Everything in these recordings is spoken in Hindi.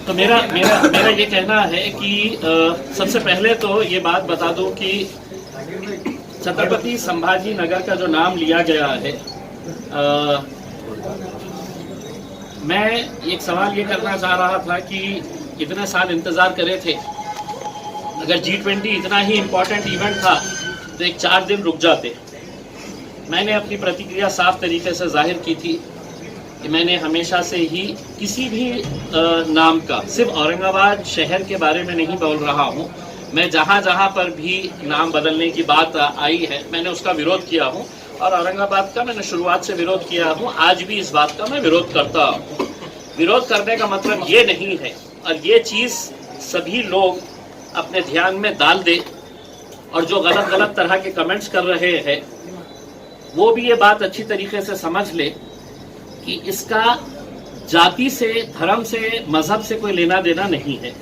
तो मेरा मेरा मेरा ये कहना है कि सबसे पहले तो ये बात बता दूं कि छत्रपति संभाजी नगर का जो नाम लिया गया है, मैं एक सवाल ये करना चाह रहा था कि इतने साल इंतजार करे थे, अगर G20 इतना ही इम्पोर्टेंट इवेंट था तो एक 4 दिन रुक जाते। मैंने अपनी प्रतिक्रिया साफ तरीके से जाहिर की थी कि मैंने हमेशा से ही किसी भी नाम का, सिर्फ औरंगाबाद शहर के बारे में नहीं बोल रहा हूँ, मैं जहाँ जहाँ पर भी नाम बदलने की बात आई है मैंने उसका विरोध किया हूँ, और औरंगाबाद का मैंने शुरुआत से विरोध किया हूँ, आज भी इस बात का मैं विरोध करता हूँ। विरोध करने का मतलब ये नहीं है, और ये चीज़ सभी लोग अपने ध्यान में डाल दे, और जो गलत गलत तरह के कमेंट्स कर रहे हैं वो भी ये बात अच्छी तरीके से समझ ले कि इसका जाति से, धर्म से, मजहब से कोई लेना देना नहीं है।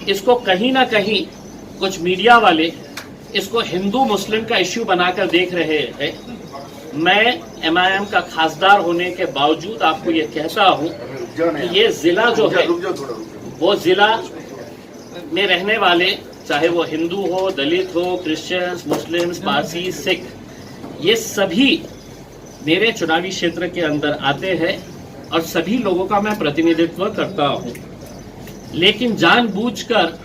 इसको कहीं ना कहीं कुछ मीडिया वाले इसको हिंदू मुस्लिम का इश्यू बनाकर देख रहे हैं। मैं MIM का खासदार होने के बावजूद आपको ये कहता हूँ कि ये जिला जो है, वो जिला में रहने वाले, चाहे वो हिंदू हो, दलित हो, क्रिश्चियंस, मुस्लिम्स, पारसी, सिख, ये सभी मेरे चुनावी क्षेत्र के अंदर आते हैं और सभी लोगों का मैं प्रतिनिधित्व करता हूं। लेकिन जानबूझकर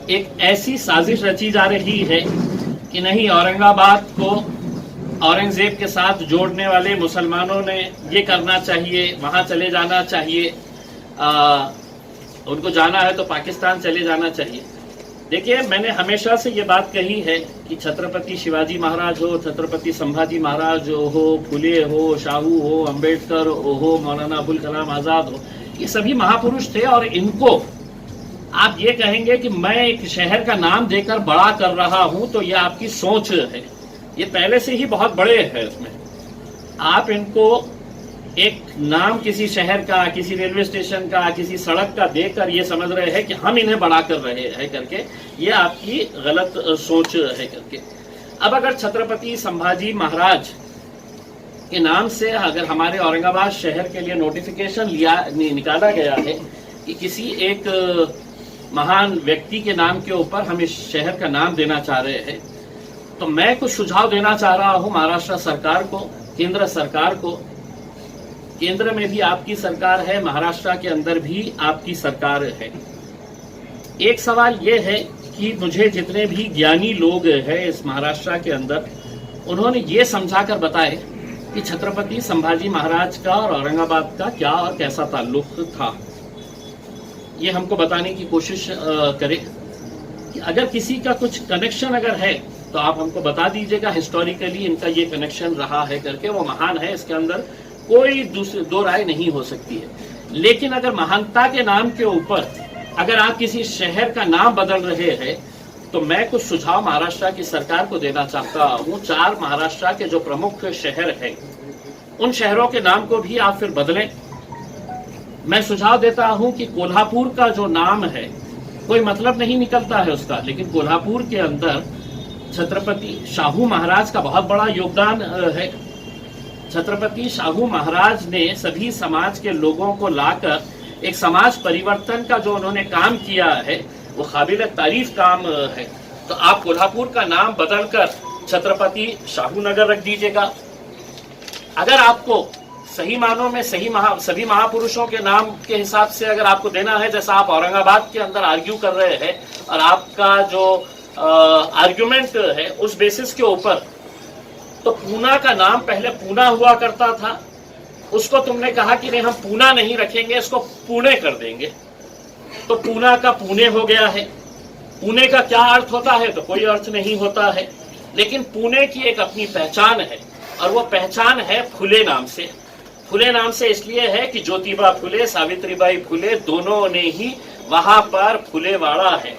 एक ऐसी साजिश रची जा रही है कि नहीं, औरंगाबाद को औरंगजेब के साथ जोड़ने वाले मुसलमानों ने ये करना चाहिए, वहां चले जाना चाहिए, उनको जाना है तो पाकिस्तान चले जाना चाहिए। देखिए, मैंने हमेशा से ये बात कही है कि छत्रपति शिवाजी महाराज हो, छत्रपति संभाजी महाराज हो, फुले हो, शाहू हो, अंबेडकर हो, मौलाना अबुल कलाम आजाद हो, ये सभी महापुरुष थे, और इनको आप ये कहेंगे कि मैं एक शहर का नाम देकर बड़ा कर रहा हूं, तो ये आपकी सोच है। ये पहले से ही बहुत बड़े हैं। इसमें आप इनको एक नाम किसी शहर का, किसी रेलवे स्टेशन का, किसी सड़क का देकर ये समझ रहे हैं कि हम इन्हें बड़ा कर रहे हैं करके, ये आपकी गलत सोच है करके। अब अगर छत्रपति संभाजी महाराज के नाम से अगर हमारे औरंगाबाद शहर के लिए नोटिफिकेशन निकाला गया है कि किसी एक महान व्यक्ति के नाम के ऊपर हम इस शहर का नाम देना चाह रहे हैं, तो मैं कुछ सुझाव देना चाह रहा हूं महाराष्ट्र सरकार को, केंद्र सरकार को। केंद्र में भी आपकी सरकार है, महाराष्ट्र के अंदर भी आपकी सरकार है। एक सवाल यह है कि मुझे जितने भी ज्ञानी लोग हैं इस महाराष्ट्र के अंदर, उन्होंने ये समझाकर बताए कि छत्रपति संभाजी महाराज का और औरंगाबाद का क्या और कैसा ताल्लुक था। ये हमको बताने की कोशिश करें कि अगर किसी का कुछ कनेक्शन अगर है तो आप हमको बता दीजिएगा, हिस्टोरिकली इनका ये कनेक्शन रहा है करके। वो महान है, इसके अंदर कोई दो राय नहीं हो सकती है। लेकिन अगर महानता के नाम के ऊपर अगर आप किसी शहर का नाम बदल रहे हैं, तो मैं कुछ सुझाव महाराष्ट्र की सरकार को देना चाहता हूं। 4 महाराष्ट्र के जो प्रमुख शहर हैं, उन शहरों के नाम को भी आप फिर बदलें। मैं सुझाव देता हूं कि कोल्हापुर का जो नाम है, कोई मतलब नहीं निकलता है उसका, लेकिन कोल्हापुर के अंदर छत्रपति शाहू महाराज का बहुत बड़ा योगदान है। छत्रपति शाहू महाराज ने सभी समाज के लोगों को लाकर एक समाज परिवर्तन का जो उन्होंने काम किया है, वो काबिल तारीफ काम है। तो आप कोल्हापुर का नाम बदलकर छत्रपति शाहू नगर रख दीजिएगा। अगर आपको सही मानों में सभी महापुरुषों के नाम के हिसाब से अगर आपको देना है, जैसा आप औरंगाबाद के अंदर आर्ग्यू कर रहे हैं, और आपका जो आर्ग्यूमेंट है उस बेसिस के ऊपर, तो पूना का नाम पहले पूना हुआ करता था, उसको तुमने कहा कि नहीं हम पूना नहीं रखेंगे, इसको पुणे कर देंगे, तो पूना का पुणे हो गया है। पुणे का क्या अर्थ होता है? तो कोई अर्थ नहीं होता है, लेकिन पुणे की एक अपनी पहचान है, और वो पहचान है फुले नाम से। फुले नाम से इसलिए है कि ज्योतिबा फुले, सावित्रीबाई फुले दोनों ने ही वहां पर फुलेवाड़ा है,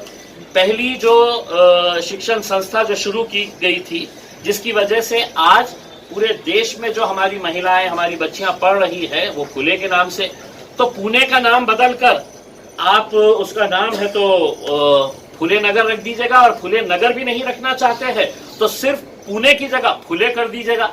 पहली जो शिक्षण संस्था जो शुरू की गई थी, जिसकी वजह से आज पूरे देश में जो हमारी महिलाएं, हमारी बच्चियां पढ़ रही है, वो फुले के नाम से। तो पुणे का नाम बदलकर आप उसका नाम है तो फुले नगर रख दीजिएगा, और फुले नगर भी नहीं रखना चाहते हैं तो सिर्फ पुणे की जगह फुले कर दीजिएगा,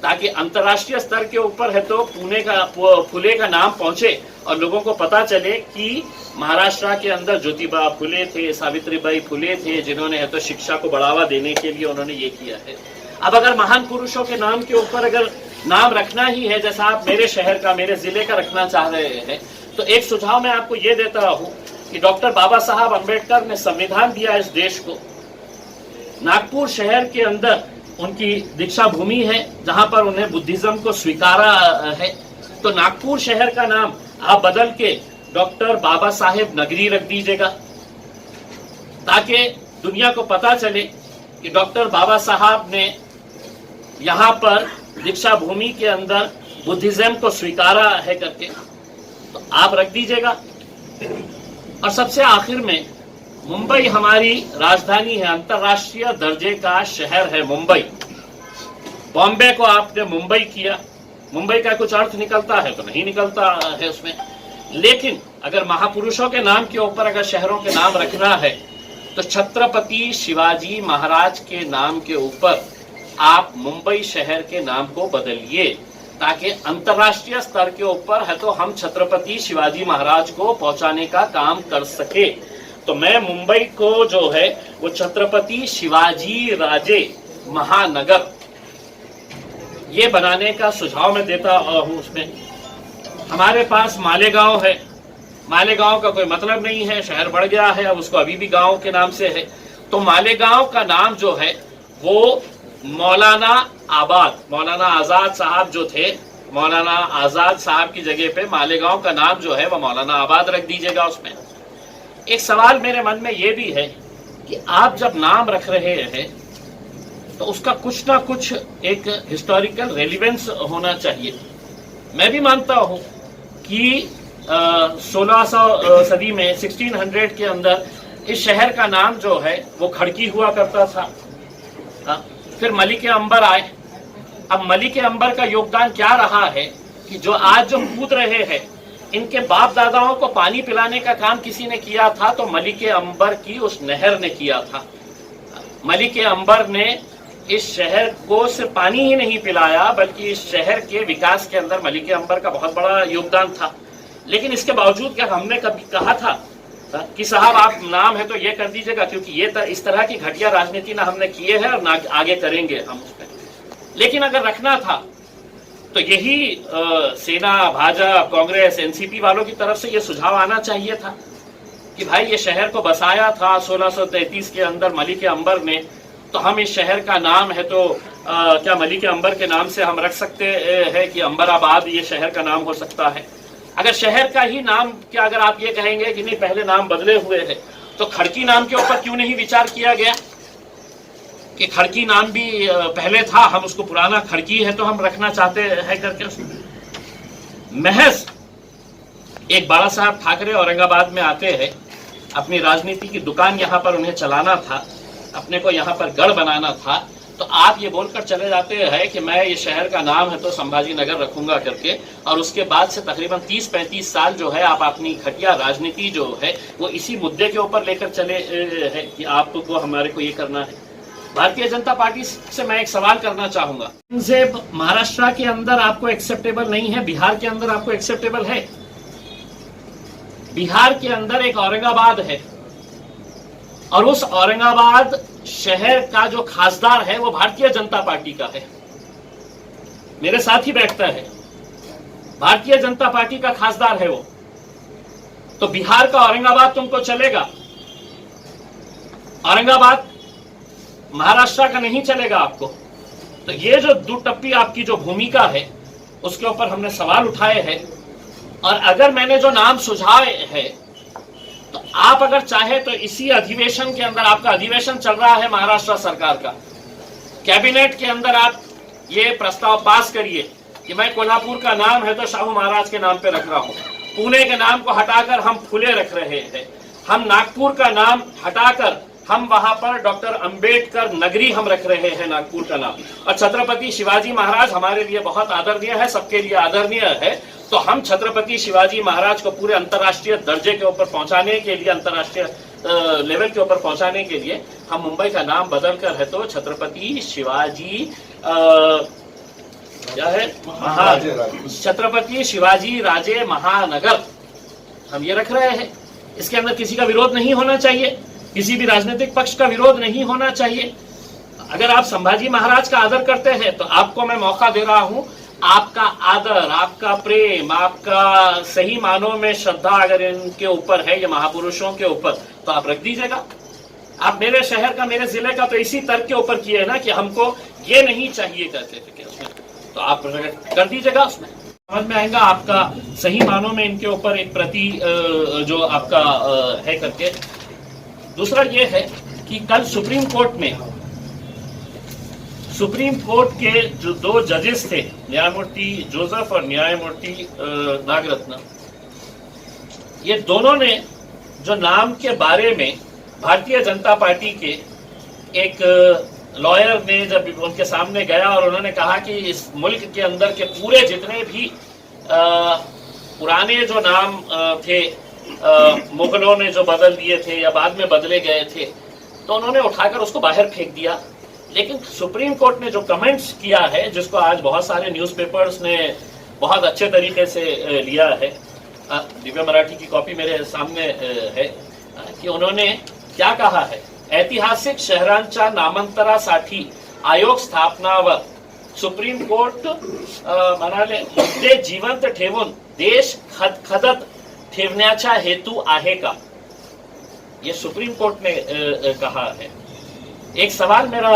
ताकि अंतर्राष्ट्रीय स्तर के ऊपर है तो फुले का नाम पहुंचे और लोगों को पता चले कि महाराष्ट्र के अंदर ज्योतिबा फुले थे, सावित्रीबाई फुले थे, जिन्होंने है तो शिक्षा को बढ़ावा देने के लिए उन्होंने ये किया है। अब अगर महान पुरुषों के नाम के ऊपर अगर नाम रखना ही है, जैसा आप मेरे शहर का, मेरे जिले का रखना चाह रहे हैं, तो एक सुझाव मैं आपको ये देता हूं कि डॉक्टर बाबा साहब अम्बेडकर ने संविधान दिया इस देश को। नागपुर शहर के अंदर उनकी दीक्षा भूमि है, जहां पर उन्हें बुद्धिज्म को स्वीकारा है। तो नागपुर शहर का नाम आप बदल के डॉक्टर बाबा साहेब नगरी रख दीजिएगा, ताकि दुनिया को पता चले कि डॉक्टर बाबा साहब ने यहाँ पर दीक्षा भूमि के अंदर बुद्धिज्म को स्वीकारा है करके। तो आप रख दीजिएगा। और सबसे आखिर में, मुंबई हमारी राजधानी है, अंतर्राष्ट्रीय दर्जे का शहर है मुंबई। बॉम्बे को आपने मुंबई किया, मुंबई का कुछ अर्थ निकलता है तो नहीं निकलता है उसमें। लेकिन अगर महापुरुषों के नाम के ऊपर अगर शहरों के नाम रखना है तो छत्रपति शिवाजी महाराज के नाम के ऊपर आप मुंबई शहर के नाम को बदलिए, ताकि अंतर्राष्ट्रीय स्तर के ऊपर है तो हम छत्रपति शिवाजी महाराज को पहुंचाने का काम कर सके। तो मैं मुंबई को जो है वो छत्रपति शिवाजी राजे महानगर ये बनाने का सुझाव मैं देता हूं। उसमें हमारे पास मालेगांव है, मालेगांव का कोई मतलब नहीं है, शहर बढ़ गया है, अब उसको अभी भी गांव के नाम से है। तो मालेगांव का नाम जो है वो मौलाना आबाद, मौलाना आजाद साहब जो थे, मौलाना आजाद साहब की जगह पे मालेगांव का नाम जो है वो मौलाना आबाद रख दीजिएगा। उसमें एक सवाल मेरे मन में ये भी है कि आप जब नाम रख रहे हैं तो उसका कुछ ना कुछ एक हिस्टोरिकल रेलिवेंस होना चाहिए। मैं भी मानता हूं कि 1600 सदी में 1600 के अंदर इस शहर का नाम जो है वो खड़की हुआ करता था। फिर मलिके अंबर आए। अब मलिके अंबर का योगदान क्या रहा है कि जो आज जो कूद रहे हैं, इनके बाप दादाओं को पानी पिलाने का काम किसी ने किया था तो मलिके अंबर की उस नहर ने किया था। मलिके अंबर ने इस शहर को सिर्फ पानी ही नहीं पिलाया, बल्कि इस शहर के विकास के अंदर मलिके अंबर का बहुत बड़ा योगदान था। लेकिन इसके बावजूद क्या हमने कभी कहा था कि साहब आप नाम है तो ये कर दीजिएगा, क्योंकि ये इस तरह की घटिया राजनीति ना हमने किए है और ना आगे करेंगे हम उसमें। लेकिन अगर रखना था तो यही सेना, भाजपा, कांग्रेस, एनसीपी वालों की तरफ से ये सुझाव आना चाहिए था कि भाई ये शहर को बसाया था 1633 के अंदर मलिके अंबर ने, तो हम इस शहर का नाम है तो क्या मलिके अंबर के नाम से हम रख सकते हैं कि अंबराबाद ये शहर का नाम हो सकता है। अगर शहर का ही नाम क्या अगर आप ये कहेंगे कि नहीं पहले नाम बदले हुए हैं, तो खड़की नाम के ऊपर क्यों नहीं विचार किया गया कि खड़की नाम भी पहले था, हम उसको पुराना खड़की है तो हम रखना चाहते हैं करके। उसमें महज एक बाला साहब ठाकरे औरंगाबाद में आते हैं, अपनी राजनीति की दुकान यहाँ पर उन्हें चलाना था, अपने को यहाँ पर गढ़ बनाना था, तो आप ये बोलकर चले जाते हैं कि मैं ये शहर का नाम है तो संभाजी नगर रखूंगा करके। और उसके बाद से तकरीबन 30-35 साल जो है आप अपनी घटिया राजनीति जो है वो इसी मुद्दे के ऊपर लेकर चले हैं कि आपको हमारे को ये करना है। भारतीय जनता पार्टी से मैं एक सवाल करना चाहूंगा, से महाराष्ट्र के अंदर आपको एक्सेप्टेबल नहीं है, बिहार के अंदर आपको एक्सेप्टेबल है। बिहार के अंदर एक औरंगाबाद है और उस औरंगाबाद शहर का जो खासदार है वो भारतीय जनता पार्टी का है, मेरे साथ ही बैठता है, भारतीय जनता पार्टी का खासदार है वो। तो बिहार का औरंगाबाद तुमको चलेगा, औरंगाबाद महाराष्ट्र का नहीं चलेगा आपको। तो ये जो दुटप्पी आपकी जो भूमिका है उसके ऊपर हमने सवाल उठाए हैं। और अगर मैंने जो नाम सुझाए हैं तो आप अगर चाहे तो इसी अधिवेशन के अंदर, आपका अधिवेशन चल रहा है महाराष्ट्र सरकार का, कैबिनेट के अंदर आप ये प्रस्ताव पास करिए कि मैं कोल्हापुर का नाम है तो शाहू महाराज के नाम पे रख रहा हूं, पुणे के नाम को हटाकर हम फुले रख रहे हैं, हम नागपुर का नाम हटाकर हम वहां पर डॉक्टर अंबेडकर नगरी हम रख रहे हैं नागपुर का नाम। और छत्रपति शिवाजी महाराज हमारे लिए बहुत आदरणीय है, सबके लिए आदरणीय है। तो हम छत्रपति शिवाजी महाराज को पूरे अंतर्राष्ट्रीय दर्जे के ऊपर पहुंचाने के लिए, अंतर्राष्ट्रीय लेवल के ऊपर पहुंचाने के लिए हम मुंबई का नाम बदलकर है तो छत्रपति शिवाजी क्या है, छत्रपति शिवाजी राजे महानगर हम ये रख रहे हैं। इसके अंदर किसी का विरोध नहीं होना चाहिए, किसी भी राजनीतिक पक्ष का विरोध नहीं होना चाहिए। अगर आप संभाजी महाराज का आदर करते हैं तो आपको मैं मौका दे रहा हूं, आपका आदर, आपका प्रेम, आपका सही मानों में श्रद्धा अगर इनके ऊपर है, ये महापुरुषों के ऊपर, तो आप रख दीजिएगा। आप मेरे शहर का, मेरे जिले का तो इसी तर्क के ऊपर किए ना कि हमको ये नहीं चाहिए करते थे उसमें, तो आप कर दीजिएगा। उसमें समझ में आएगा आपका सही मानों में इनके ऊपर एक प्रति जो आपका है करके। दूसरा ये है कि कल सुप्रीम कोर्ट के जो दो जजेस थे, न्यायमूर्ति जोसेफ और न्यायमूर्ति नागरत्न, ये दोनों ने जो नाम के बारे में भारतीय जनता पार्टी के एक लॉयर ने जब उनके सामने गया और उन्होंने कहा कि इस मुल्क के अंदर के पूरे जितने भी पुराने जो नाम थे, मुगलों ने जो बदल दिए थे या बाद में बदले गए थे, तो उन्होंने उठाकर उसको बाहर फेंक दिया। लेकिन सुप्रीम कोर्ट ने जो कमेंट्स किया है, जिसको आज बहुत सारे न्यूज़पेपर्स ने बहुत अच्छे तरीके से लिया है, दिव्य मराठी की कॉपी मेरे सामने है, कि उन्होंने क्या कहा है, ऐतिहासिक शहरांच्या नामांतरासाठी आयोग स्थापनावर सुप्रीम कोर्ट म्हणाले मुद्दे जिवंत ठेवून देश खदखदत ठेवण्याचा हेतू आहे का, ये सुप्रीम कोर्ट ने कहा है। एक सवाल मेरा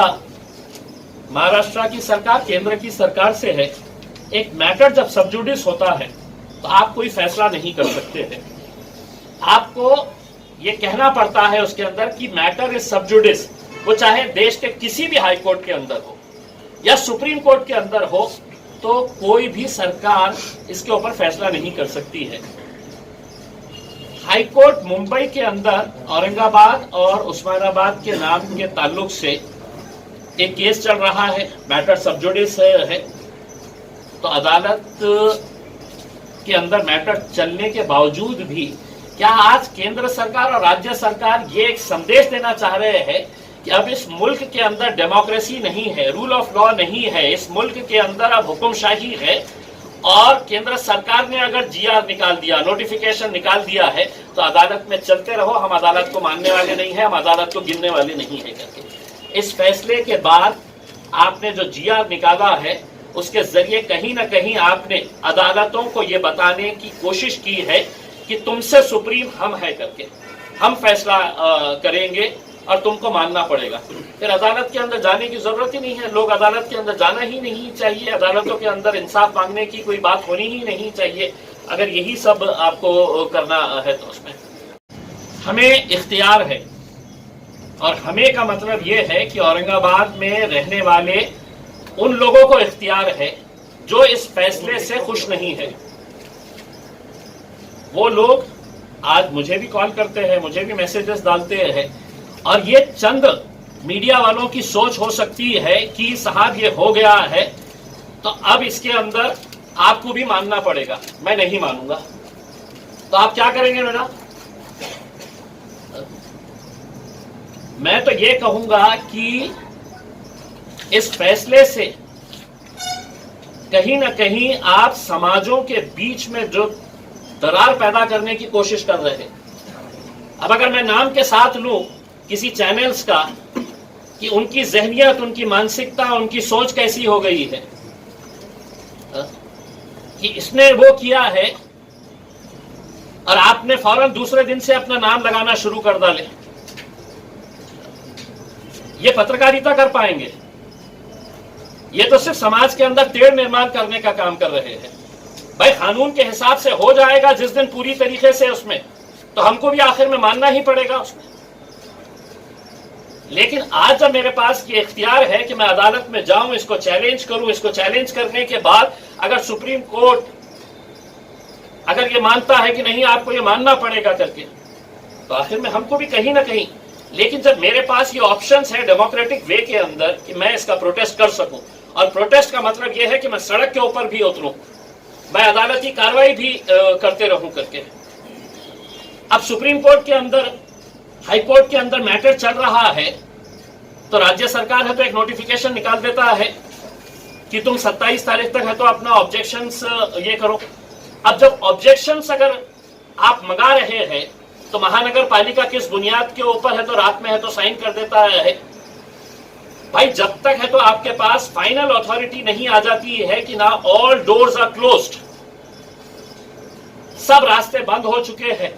महाराष्ट्र की सरकार, केंद्र की सरकार से है, एक मैटर जब सबजुडिस होता है तो आप कोई फैसला नहीं कर सकते हैं, आपको ये कहना पड़ता है उसके अंदर कि मैटर इज सबजुडिस, वो चाहे देश के किसी भी हाई कोर्ट के अंदर हो या सुप्रीम कोर्ट के अंदर हो, तो कोई भी सरकार इसके ऊपर फैसला नहीं कर सकती है। हाई कोर्ट मुंबई के अंदर औरंगाबाद और उस्मानाबाद के नाम के ताल्लुक से एक केस चल रहा है, मैटर सबजुडिस है, तो अदालत के अंदर मैटर चलने के बावजूद भी क्या आज केंद्र सरकार और राज्य सरकार ये एक संदेश देना चाह रहे हैं कि अब इस मुल्क के अंदर डेमोक्रेसी नहीं है, रूल ऑफ लॉ नहीं है, इस मुल्क के अंदर अब हुक्मशाही है, और केंद्र सरकार ने अगर जीआर निकाल दिया, नोटिफिकेशन निकाल दिया है, तो अदालत में चलते रहो, हम अदालत को मानने वाले नहीं है, हम अदालत को गिनने वाले नहीं है करके। इस फैसले के बाद आपने जो जीआर निकाला है, उसके जरिए कहीं ना कहीं आपने अदालतों को ये बताने की कोशिश की है कि तुमसे सुप्रीम हम है करके, हम फैसला करेंगे और तुमको मानना पड़ेगा। फिर अदालत के अंदर जाने की जरूरत ही नहीं है, लोग अदालत के अंदर जाना ही नहीं चाहिए, अदालतों के अंदर इंसाफ मांगने की कोई बात होनी ही नहीं चाहिए। अगर यही सब आपको करना है तो उसमें हमें इख्तियार है, और हमें का मतलब ये है कि औरंगाबाद में रहने वाले उन लोगों को इख्तियार है जो इस फैसले से खुश नहीं है। वो लोग आज मुझे भी कॉल करते हैं, मुझे भी मैसेजेस डालते हैं, और ये चंद मीडिया वालों की सोच हो सकती है कि साहब ये हो गया है तो अब इसके अंदर आपको भी मानना पड़ेगा। मैं नहीं मानूंगा, तो आप क्या करेंगे मेरा? मैं तो ये कहूंगा कि इस फैसले से कहीं ना कहीं आप समाजों के बीच में जो दरार पैदा करने की कोशिश कर रहे हैं। अब अगर मैं नाम के साथ लूं किसी चैनल्स का कि उनकी जहनियत, उनकी मानसिकता, उनकी सोच कैसी हो गई है कि इसने वो किया है, और आपने फौरन दूसरे दिन से अपना नाम लगाना शुरू कर डाले, ये पत्रकारिता कर पाएंगे? ये तो सिर्फ समाज के अंदर तेढ़ निर्माण करने का काम कर रहे हैं। भाई कानून के हिसाब से हो जाएगा जिस दिन पूरी तरीके से उसमें, तो हमको भी आखिर में मानना ही पड़ेगा उसमें। लेकिन आज जब मेरे पास ये इख्तियार है कि मैं अदालत में जाऊं, इसको चैलेंज करूं, इसको चैलेंज करने के बाद अगर सुप्रीम कोर्ट अगर ये मानता है कि नहीं आपको ये मानना पड़ेगा करके, तो आखिर में हमको भी कहीं ना कहीं, लेकिन जब मेरे पास ये ऑप्शंस है डेमोक्रेटिक वे के अंदर कि मैं इसका प्रोटेस्ट कर सकूं, और प्रोटेस्ट का मतलब यह है कि मैं सड़क के ऊपर भी उतरूं, मैं अदालती कार्रवाई भी करते रहूं करके। अब सुप्रीम कोर्ट के अंदर, हाई कोर्ट के अंदर मैटर चल रहा है, तो राज्य सरकार है तो एक नोटिफिकेशन निकाल देता है कि तुम 27 तारीख तक है तो अपना ऑब्जेक्शंस ये करो। अब जब ऑब्जेक्शंस अगर आप मंगा रहे हैं तो महानगर पालिका किस बुनियाद के ऊपर है तो रात में है तो साइन कर देता है। भाई जब तक है तो आपके पास फाइनल अथॉरिटी नहीं आ जाती है कि ना ऑल डोर्स आर क्लोज्ड, सब रास्ते बंद हो चुके हैं,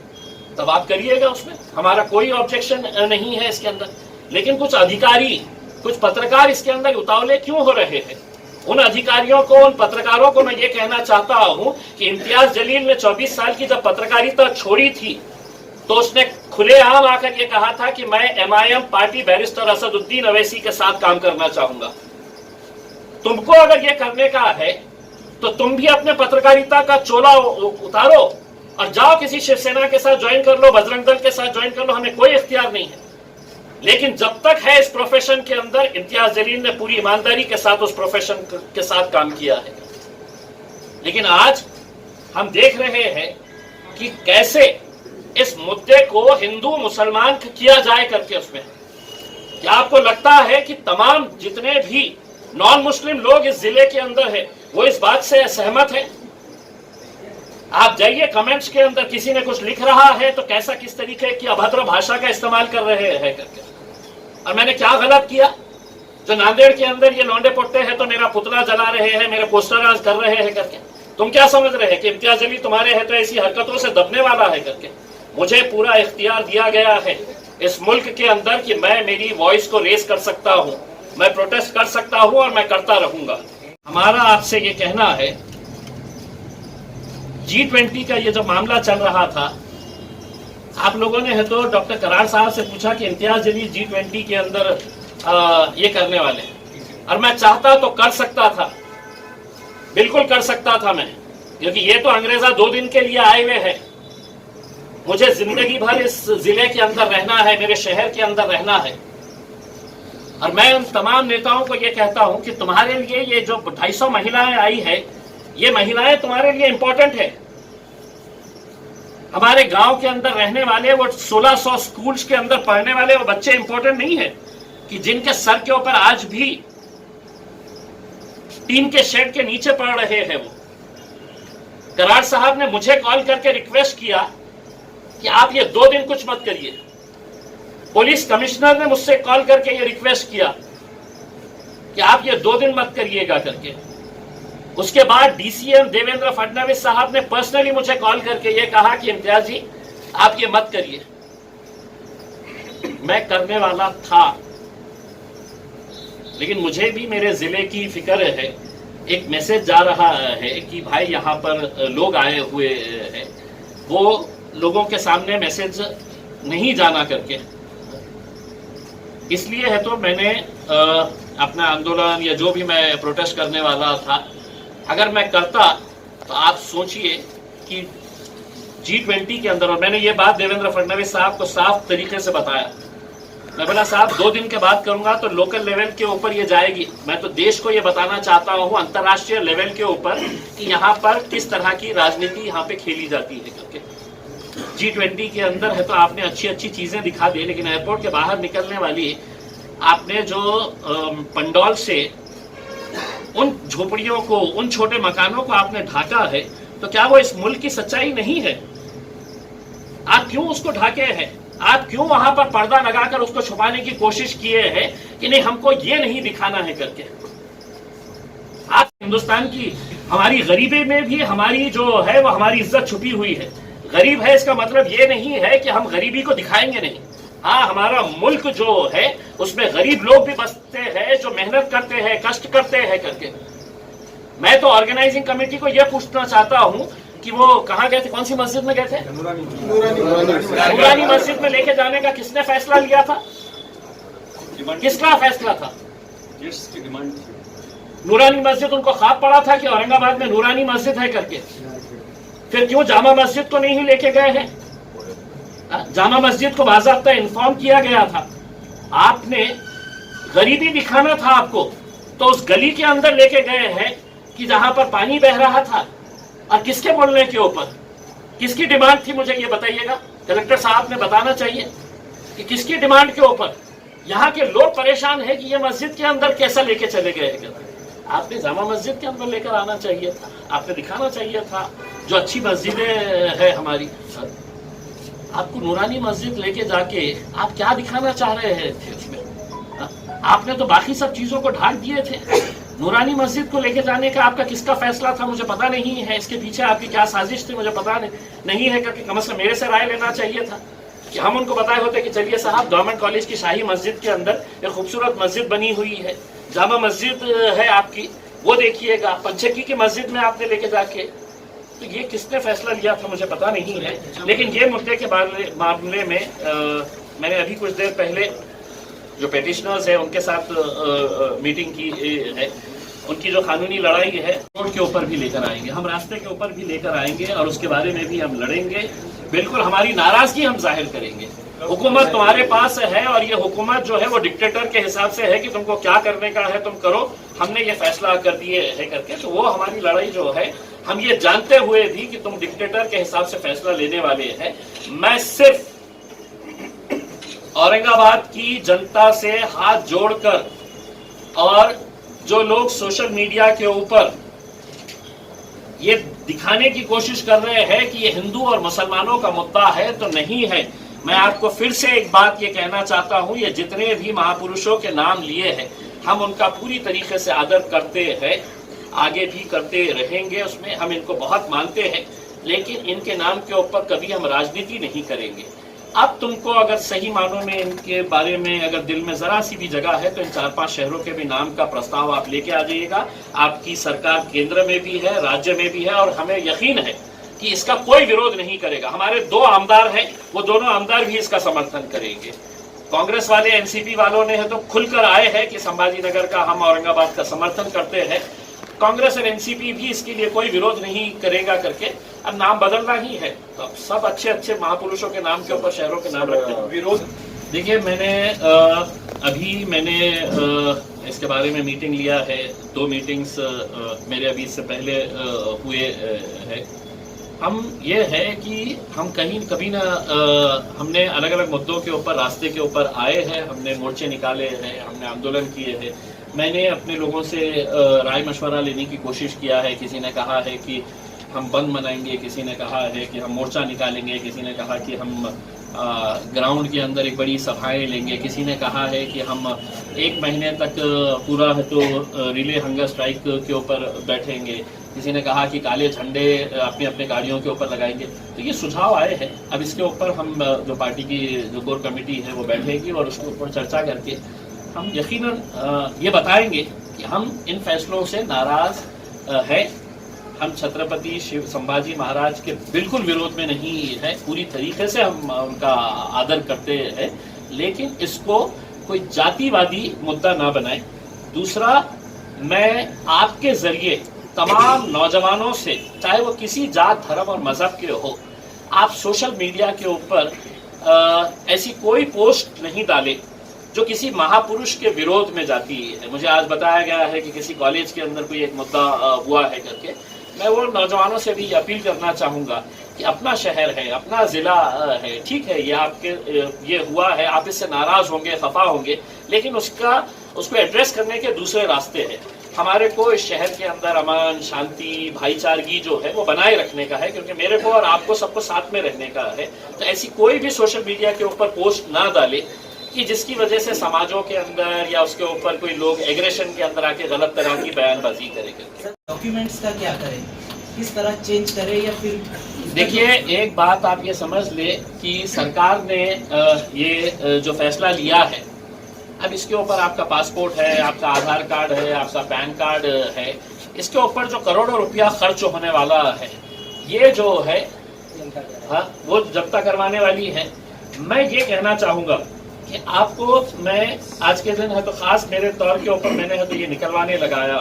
तब आप करिएगा, उसमें हमारा कोई ऑब्जेक्शन नहीं है इसके अंदर। लेकिन कुछ अधिकारी, कुछ पत्रकार इसके अंदर उतावले क्यों हो रहे हैं? उन अधिकारियों को, उन पत्रकारों को मैं ये कहना चाहता हूं कि इम्तियाज जलील ने 24 साल की जब पत्रकारिता छोड़ी थी तो उसने खुलेआम आकर ये कहा था कि मैं MIM party barrister Asaduddin Owaisi के साथ काम करना चाहूंगा। तुमको अगर ये करने का है तो तुम भी अपने पत्रकारिता का चोला उतारो और जाओ किसी शिवसेना के साथ ज्वाइन कर लो, बजरंग दल के साथ ज्वाइन कर लो, हमें कोई इख्तियार नहीं है। लेकिन जब तक है इस प्रोफेशन के अंदर, इम्तियाज जलील ने पूरी ईमानदारी के साथ उस प्रोफेशन के साथ काम किया है। लेकिन आज हम देख रहे हैं कि कैसे इस मुद्दे को हिंदू मुसलमान किया जाए करके उसमें। क्या आपको लगता है कि तमाम जितने भी नॉन मुस्लिम लोग इस जिले के अंदर है वो इस बात से सहमत है? आप जाइए कमेंट्स के अंदर, किसी ने कुछ लिख रहा है तो कैसा किस तरीके की अभद्र भाषा का इस्तेमाल कर रहे हैं करके। और मैंने क्या गलत किया जो नांदेड़ के अंदर ये लौंडे पुट्टे हैं तो मेरा पुतला जला रहे हैं, मेरे पोस्टर आज कर रहे हैं करके? तुम क्या समझ रहे हैं कि इम्तियाज जलील तुम्हारे है तो ऐसी हरकतों से दबने वाला है करके? मुझे पूरा इख्तियार दिया गया है इस मुल्क के अंदर कि मैं मेरी वॉइस को रेस कर सकता हूं, मैं प्रोटेस्ट कर सकता हूं और मैं करता रहूंगा। हमारा आपसे ये कहना है, G20 का ये जो मामला चल रहा था, आप लोगों ने है तो डॉक्टर करार साहब से पूछा कि इम्तियाज जलील G20 के अंदर ये करने वाले हैं, और मैं चाहता तो कर सकता था, बिल्कुल कर सकता था मैं, क्योंकि ये तो अंग्रेजा 2 दिन के लिए आए हुए हैं। मुझे जिंदगी भर इस जिले के अंदर रहना है, मेरे शहर के अंदर रहना है। और मैं उन तमाम नेताओं को ये कहता हूं कि तुम्हारे लिए ये जो 250 महिलाएं आई है, ये महिलाएं तुम्हारे लिए इंपॉर्टेंट है। हमारे गांव के अंदर रहने वाले वो 1600 स्कूल्स के अंदर पढ़ने वाले वो बच्चे इंपॉर्टेंट नहीं है कि जिनके सर के ऊपर आज भी टीन के शेड के नीचे पड़ रहे हैं। वो करार साहब ने मुझे कॉल करके रिक्वेस्ट किया कि आप ये 2 दिन कुछ मत करिए। पुलिस कमिश्नर ने मुझसे कॉल करके ये रिक्वेस्ट किया कि आप ये 2 दिन मत करिएगा करके। उसके बाद डीसीएम देवेंद्र फडणवीस साहब ने पर्सनली मुझे कॉल करके ये कहा कि इम्तियाज जी आप ये मत करिए। मैं करने वाला था, लेकिन मुझे भी मेरे जिले की फिक्र है। एक मैसेज जा रहा है कि भाई यहाँ पर लोग आए हुए हैं, वो लोगों के सामने मैसेज नहीं जाना करके, इसलिए है तो मैंने अपना आंदोलन या जो भी मैं प्रोटेस्ट करने वाला था, अगर मैं करता तो आप सोचिए कि G20 के अंदर, और मैंने ये बात देवेंद्र फडणवीस साहब को साफ तरीके से बताया, मैं बोला साहब 2 दिन के बाद करूंगा तो लोकल लेवल के ऊपर ये जाएगी। मैं तो देश को ये बताना चाहता हूँ अंतर्राष्ट्रीय लेवल के ऊपर कि यहाँ पर किस तरह की राजनीति यहाँ पे खेली जाती है करके। G20 के अंदर है तो आपने अच्छी अच्छी चीजें दिखा दी, लेकिन एयरपोर्ट के बाहर निकलने वाली आपने जो पंडौल से उन झोपड़ियों को, उन छोटे मकानों को आपने ढाका है, तो क्या वो इस मुल्क की सच्चाई नहीं है? आप क्यों उसको ढाके हैं? आप क्यों वहां पर पर्दा लगाकर उसको छुपाने की कोशिश किए हैं कि नहीं हमको ये नहीं दिखाना है करके? आज हिंदुस्तान की हमारी गरीबी में भी हमारी जो है वो हमारी इज्जत छुपी हुई है। गरीब है इसका मतलब ये नहीं है कि हम गरीबी को दिखाएंगे नहीं। हाँ, हमारा मुल्क जो है उसमें गरीब लोग भी बसते हैं जो मेहनत करते हैं, कष्ट करते हैं करके। मैं तो ऑर्गेनाइजिंग कमेटी को यह पूछना चाहता हूं कि वो कहाँ गए थे, कौन सी मस्जिद में गए थे? नूरानी मस्जिद में लेके जाने का किसने फैसला लिया था? किसका फैसला था? नूरानी मस्जिद उनको ख्वाब पड़ा था कि औरंगाबाद में नूरानी मस्जिद है करके? फिर क्यों जामा मस्जिद को नहीं लेके गए हैं? जामा मस्जिद को बाज़ाब्ता इन्फॉर्म किया गया था। आपने गरीबी दिखाना था आपको, तो उस गली के अंदर लेके गए हैं कि जहां पर पानी बह रहा था। और किसके बोलने के ऊपर, किसकी डिमांड थी, मुझे ये बताइएगा। कलेक्टर साहब ने बताना चाहिए कि किसकी डिमांड के ऊपर यहाँ के लोग परेशान हैं कि ये मस्जिद के अंदर कैसा लेके चले गए। आपने जामा मस्जिद के अंदर लेकर आना चाहिए था, आपने दिखाना चाहिए था जो अच्छी मस्जिदें है हमारी। आपको नूरानी मस्जिद लेके जाके आप क्या दिखाना चाह रहे थे उसमें? आपने तो बाकी सब चीजों को ढाक दिए थे। नूरानी मस्जिद को लेके जाने का आपका किसका फैसला था मुझे पता नहीं है, इसके पीछे आपकी क्या साजिश थी मुझे पता नहीं है, क्योंकि कम से कम मेरे से राय लेना चाहिए था कि हम उनको बताए होते कि चलिए साहब, गवर्नमेंट कॉलेज की शाही मस्जिद के अंदर एक खूबसूरत मस्जिद बनी हुई है, जामा मस्जिद है आपकी, वो देखिएगा। पंचक्की की मस्जिद में आपने लेके जाके, तो ये किसने फैसला लिया था मुझे पता नहीं है। लेकिन ये मुद्दे के मामले में मैंने अभी कुछ देर पहले जो पेटिशनर्स है उनके साथ मीटिंग की है। उनकी जो कानूनी लड़ाई है रोड के ऊपर भी लेकर आएंगे, हम रास्ते के ऊपर भी लेकर आएंगे और उसके बारे में भी हम लड़ेंगे। बिल्कुल हमारी नाराजगी हम जाहिर करेंगे। हुकूमत तुम्हारे पास है और ये हुकूमत जो है वो डिक्टेटर के हिसाब से है कि तुमको क्या करने का है तुम करो, हमने ये फैसला कर दिए है करके। तो वो हमारी लड़ाई जो है, हम ये जानते हुए भी कि तुम डिक्टेटर के हिसाब से फैसला लेने वाले हैं। मैं सिर्फ औरंगाबाद की जनता से हाथ जोड़कर, और जो लोग सोशल मीडिया के ऊपर ये दिखाने की कोशिश कर रहे हैं कि ये हिंदू और मुसलमानों का मुद्दा है, तो नहीं है। मैं आपको फिर से एक बात ये कहना चाहता हूं, ये जितने भी महापुरुषों के नाम लिए हैं हम उनका पूरी तरीके से आदर करते हैं, आगे भी करते रहेंगे। उसमें हम इनको बहुत मानते हैं, लेकिन इनके नाम के ऊपर कभी हम राजनीति नहीं करेंगे। अब तुमको अगर सही मानों में इनके बारे में अगर दिल में जरा सी भी जगह है तो इन 4-5 शहरों के भी नाम का प्रस्ताव आप लेके आ जाइएगा। आपकी सरकार केंद्र में भी है, राज्य में भी है, और हमें यकीन है कि इसका कोई विरोध नहीं करेगा। हमारे 2 आमदार हैं, वो दोनों आमदार भी इसका समर्थन करेंगे। कांग्रेस वाले, एनसीपी वालों ने है तो खुलकर आए हैं कि संभाजी नगर का हम औरंगाबाद का समर्थन करते हैं। कांग्रेस और एनसीपी भी इसके लिए कोई विरोध नहीं करेगा करके अब नाम बदलना ही है। तो अब सब अच्छे अच्छे महापुरुषों के नाम के ऊपर शहरों के नाम रखते हैं। विरोध देखिए, मैंने इसके बारे में मीटिंग लिया है। 2 मीटिंग्स मेरे अभी इससे पहले हुए हैं। हम ये है कि हम कभी ना हमने अलग अलग मुद्दों के ऊपर रास्ते के ऊपर आए हैं, हमने मोर्चे निकाले हैं, हमने आंदोलन किए हैं। मैंने अपने लोगों से राय मशवरा लेने की कोशिश किया है। किसी ने कहा है कि हम बंद मनाएंगे, किसी ने कहा है कि हम मोर्चा निकालेंगे, किसी ने कहा कि हम ग्राउंड के अंदर एक बड़ी सभाएं लेंगे, किसी ने कहा है कि हम 1 महीने तक पूरा है तो रिले हंगर स्ट्राइक के ऊपर बैठेंगे, किसी ने कहा कि काले झंडे अपनी अपने गाड़ियों के ऊपर लगाएंगे। तो ये सुझाव आए हैं। अब इसके ऊपर हम जो पार्टी की जो कोर कमेटी है वो बैठेगी और उसके ऊपर चर्चा करके हम यकीनन ये बताएंगे कि हम इन फैसलों से नाराज हैं। हम छत्रपति संभाजी महाराज के बिल्कुल विरोध में नहीं है, पूरी तरीके से हम उनका आदर करते हैं, लेकिन इसको कोई जातिवादी मुद्दा ना बनाए। दूसरा, मैं आपके जरिए तमाम नौजवानों से, चाहे वो किसी जात, धर्म और मजहब के हो, आप सोशल मीडिया के ऊपर ऐसी कोई पोस्ट नहीं डालें जो किसी महापुरुष के विरोध में जाती है। मुझे आज बताया गया है कि किसी कॉलेज के अंदर कोई एक मुद्दा हुआ है करके। मैं वो नौजवानों से भी अपील करना चाहूंगा कि अपना शहर है, अपना जिला है, ठीक है, ये आपके ये हुआ है, आप इससे नाराज होंगे, खफा होंगे, लेकिन उसको एड्रेस करने के दूसरे रास्ते हैं। हमारे को इस शहर के अंदर अमन, शांति, भाईचारगी जो है वो बनाए रखने का है, क्योंकि मेरे को और आपको सबको साथ में रहने का है। तो ऐसी कोई भी सोशल मीडिया के ऊपर पोस्ट ना डाले कि जिसकी वजह से समाजों के अंदर या उसके ऊपर कोई लोग एग्रेशन के अंदर आके गलत तरह की बयानबाजी करेंगे। डॉक्यूमेंट्स का क्या करें, किस तरह चेंज करें, या फिर देखिए, एक बात आप ये समझ ले कि सरकार ने ये जो फैसला लिया है, अब इसके ऊपर आपका पासपोर्ट है, आपका आधार कार्ड है, आपका पैन कार्ड है, इसके ऊपर जो करोड़ों रुपया खर्च होने वाला है, ये जो है वो जब्ता करवाने वाली है। मैं ये कहना चाहूंगा कि आपको, मैं आज के दिन है तो खास मेरे तौर के ऊपर मैंने है तो ये निकलवाने लगाया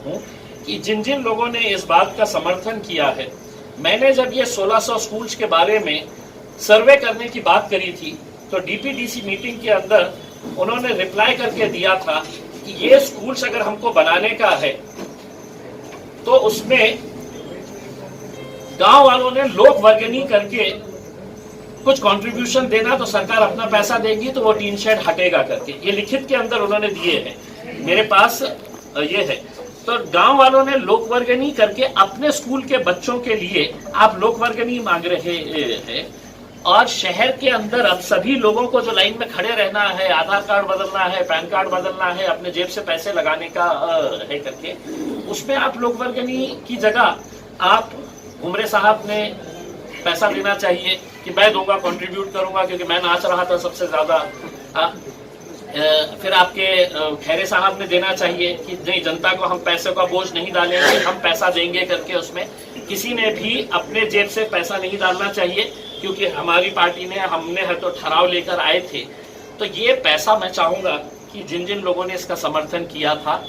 हूँ कि जिन जिन लोगों ने इस बात का समर्थन किया है, मैंने जब ये 1600 स्कूल्स के बारे में सर्वे करने की बात करी थी तो डीपीडीसी मीटिंग के अंदर उन्होंने रिप्लाई करके दिया था कि ये स्कूल्स अगर हमको बनाने का है तो उसमें गांव वालों ने लोक वर्गनी करके कुछ कंट्रीब्यूशन देना, तो सरकार अपना पैसा देगी तो वो टीन शेड हटेगा करके ये लिखित के अंदर उन्होंने दिए हैं। मेरे पास ये है। तो गांव वालों ने लोकवर्गनी करके अपने स्कूल के बच्चों के लिए आप लोकवर्गनी मांग रहे हैं, और शहर के अंदर अब सभी लोगों को जो लाइन में खड़े रहना है, आधार कार्ड बदलना है, पैन कार्ड बदलना है, अपने जेब से पैसे लगाने का है करके, उसमें आप लोकवर्गनी की जगह आप घुमरे साहब ने पैसा देना चाहिए कि मैं दूंगा, कंट्रीब्यूट करूंगा क्योंकि मैं नाच रहा था सबसे ज्यादा। फिर आपके खैरे साहब ने देना चाहिए कि नहीं, जनता को हम पैसे का बोझ नहीं डालेंगे, हम पैसा देंगे करके। उसमें किसी ने भी अपने जेब से पैसा नहीं डालना चाहिए, क्योंकि हमारी पार्टी ने, हमने है तो ठहराव लेकर आए थे। तो ये पैसा मैं चाहूंगा कि जिन जिन लोगों ने इसका समर्थन किया था,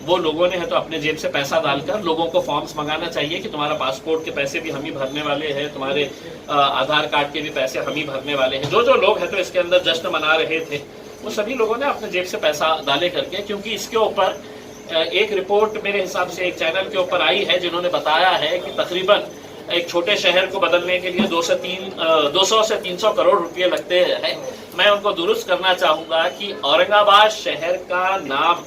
वो लोगों ने है तो अपने जेब से पैसा डालकर लोगों को फॉर्म्स मंगाना चाहिए कि तुम्हारा पासपोर्ट के पैसे भी हम ही भरने वाले हैं, तुम्हारे आधार कार्ड के भी पैसे हम ही भरने वाले हैं। जो जो लोग हैं तो इसके अंदर जश्न मना रहे थे, वो सभी लोगों ने अपने जेब से पैसा डाले करके, क्योंकि इसके ऊपर एक रिपोर्ट मेरे हिसाब से एक चैनल के ऊपर आई है जिन्होंने बताया है कि तकरीबन एक छोटे शहर को बदलने के लिए 200 से 300 करोड़ रुपए लगते हैं। मैं उनको दुरुस्त करना चाहूंगा कि औरंगाबाद शहर का नाम